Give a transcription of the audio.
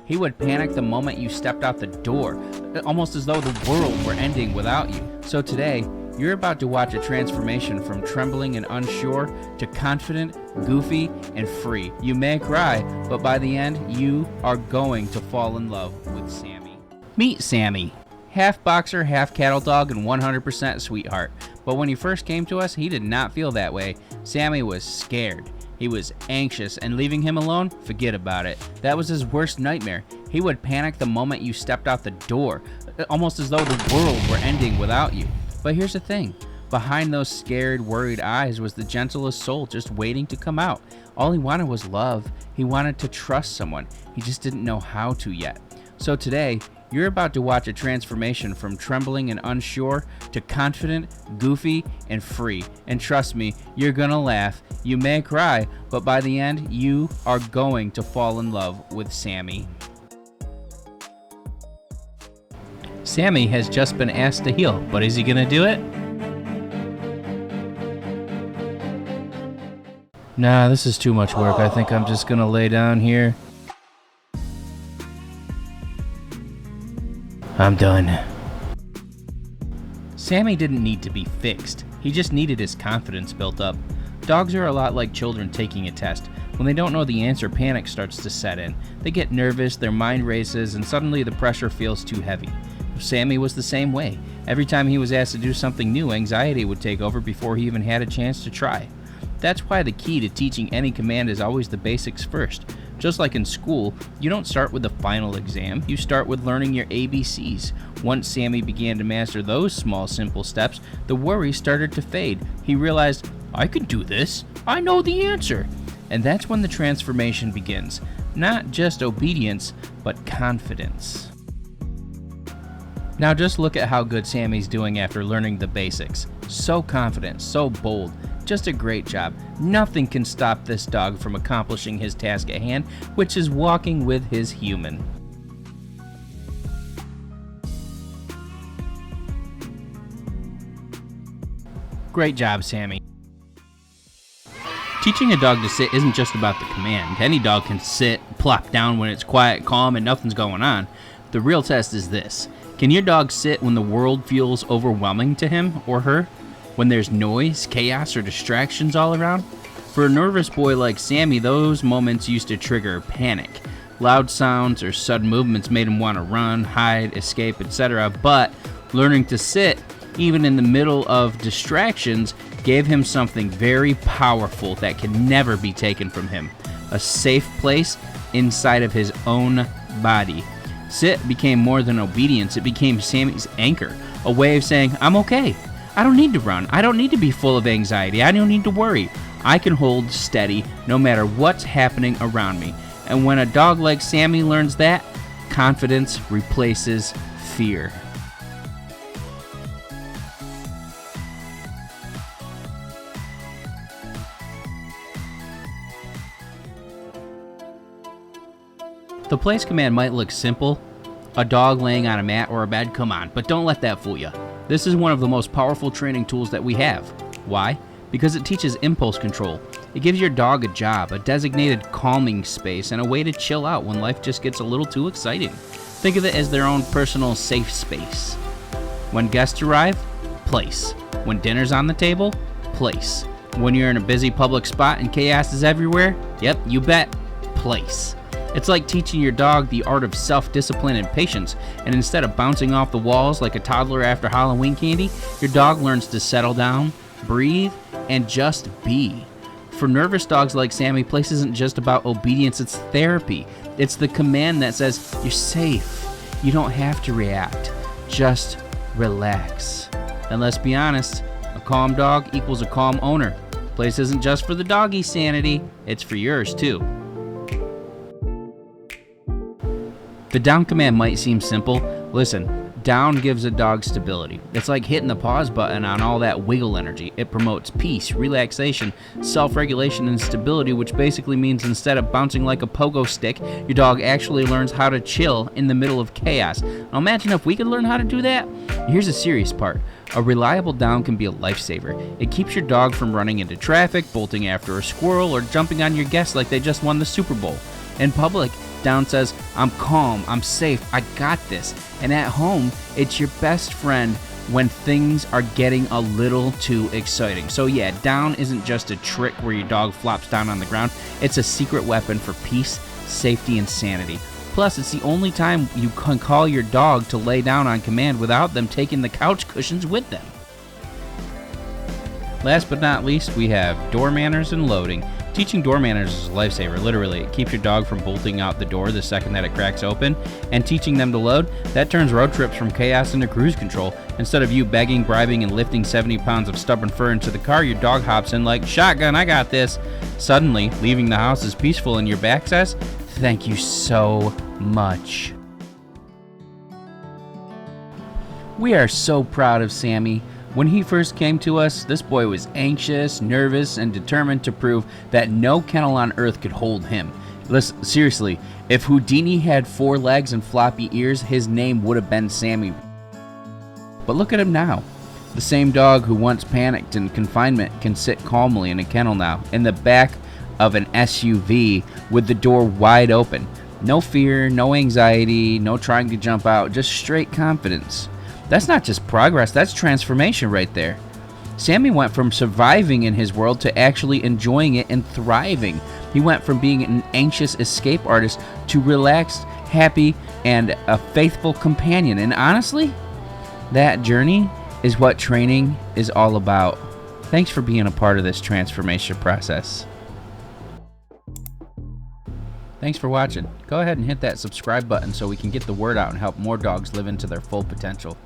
He would panic the moment you stepped out the door, almost as though the world were ending without you. So today, you're about to watch a transformation from trembling and unsure to confident, goofy, and free. You may cry, but by the end, you are going to fall in love with Sammy. Meet Sammy. Half boxer, half cattle dog, and 100% sweetheart. But when he first came to us, he did not feel that way. Sammy was scared. He was anxious, and leaving him alone, forget about it. That was his worst nightmare. He would panic the moment you stepped out the door, almost as though the world were ending without you. But here's the thing. Behind those scared, worried eyes was the gentlest soul just waiting to come out. All he wanted was love. He wanted to trust someone. He just didn't know how to yet. So today, you're about to watch a transformation from trembling and unsure to confident, goofy, and free. And trust me, you're gonna laugh. You may cry, but by the end, you are going to fall in love with Sammy. Sammy has just been asked to heal, but is he gonna do it? Nah, this is too much work. I think I'm just gonna lay down here. I'm done. Sammy didn't need to be fixed. He just needed his confidence built up. Dogs are a lot like children taking a test. When they don't know the answer, panic starts to set in. They get nervous, their mind races, and suddenly the pressure feels too heavy. Sammy was the same way. Every time he was asked to do something new, anxiety would take over before he even had a chance to try. That's why the key to teaching any command is always the basics first. Just like in school, you don't start with the final exam, you start with learning your ABCs. Once Sammy began to master those small, simple steps, the worry started to fade. He realized, I can do this, I know the answer. And that's when the transformation begins. Not just obedience, but confidence. Now just look at how good Sammy's doing after learning the basics. So confident, so bold. Just a great job. Nothing can stop this dog from accomplishing his task at hand, which is walking with his human. Great job, Sammy. Teaching a dog to sit isn't just about the command. Any dog can sit, plop down when it's quiet, calm, and nothing's going on. The real test is this. Can your dog sit when the world feels overwhelming to him or her? When there's noise, chaos, or distractions all around? For a nervous boy like Sammy, those moments used to trigger panic. Loud sounds or sudden movements made him want to run, hide, escape, etc. But learning to sit, even in the middle of distractions, gave him something very powerful that can never be taken from him. A safe place inside of his own body. Sit became more than obedience. It became Sammy's anchor, a way of saying, I'm okay. I don't need to run. I don't need to be full of anxiety. I don't need to worry. I can hold steady no matter what's happening around me. And when a dog like Sammy learns that, confidence replaces fear. The place command might look simple, a dog laying on a mat or a bed, come on, but don't let that fool you. This is one of the most powerful training tools that we have. Why? Because it teaches impulse control. It gives your dog a job, a designated calming space, and a way to chill out when life just gets a little too exciting. Think of it as their own personal safe space. When guests arrive, place. When dinner's on the table, place. When you're in a busy public spot and chaos is everywhere, yep, you bet, place. It's like teaching your dog the art of self-discipline and patience, and instead of bouncing off the walls like a toddler after Halloween candy, your dog learns to settle down, breathe, and just be. For nervous dogs like Sammy, place isn't just about obedience, it's therapy. It's the command that says, you're safe. You don't have to react. Just relax. And let's be honest, a calm dog equals a calm owner. Place isn't just for the doggy's sanity, it's for yours too. The down command might seem simple. Listen, down gives a dog stability. It's like hitting the pause button on all that wiggle energy. It promotes peace, relaxation, self-regulation, and stability, which basically means instead of bouncing like a pogo stick, your dog actually learns how to chill in the middle of chaos. Now imagine if we could learn how to do that. Here's the serious part. A reliable down can be a lifesaver. It keeps your dog from running into traffic, bolting after a squirrel, or jumping on your guests like they just won the Super Bowl. In public, Down says, I'm calm, I'm safe, I got this. And at home, it's your best friend when things are getting a little too exciting. So yeah, Down isn't just a trick where your dog flops down on the ground. It's a secret weapon for peace, safety, and sanity. Plus, it's the only time you can call your dog to lay down on command without them taking the couch cushions with them. Last but not least, we have door manners and loading. Teaching door manners is a lifesaver, literally. It keeps your dog from bolting out the door the second that it cracks open. And teaching them to load, that turns road trips from chaos into cruise control. Instead of you begging, bribing, and lifting 70 pounds of stubborn fur into the car, your dog hops in like, shotgun, I got this. Suddenly, leaving the house is peaceful and your back says, thank you so much. We are so proud of Sammy. When he first came to us, this boy was anxious, nervous, and determined to prove that no kennel on earth could hold him. Listen, seriously, if Houdini had 4 legs and floppy ears, his name would have been Sammy. But look at him now. The same dog who once panicked in confinement can sit calmly in a kennel now, in the back of an SUV with the door wide open. No fear, no anxiety, no trying to jump out, just straight confidence. That's not just progress, that's transformation right there. Sammy went from surviving in his world to actually enjoying it and thriving. He went from being an anxious escape artist to relaxed, happy, and a faithful companion. And honestly, that journey is what training is all about. Thanks for being a part of this transformation process. Thanks for watching. Go ahead and hit that subscribe button so we can get the word out and help more dogs live into their full potential.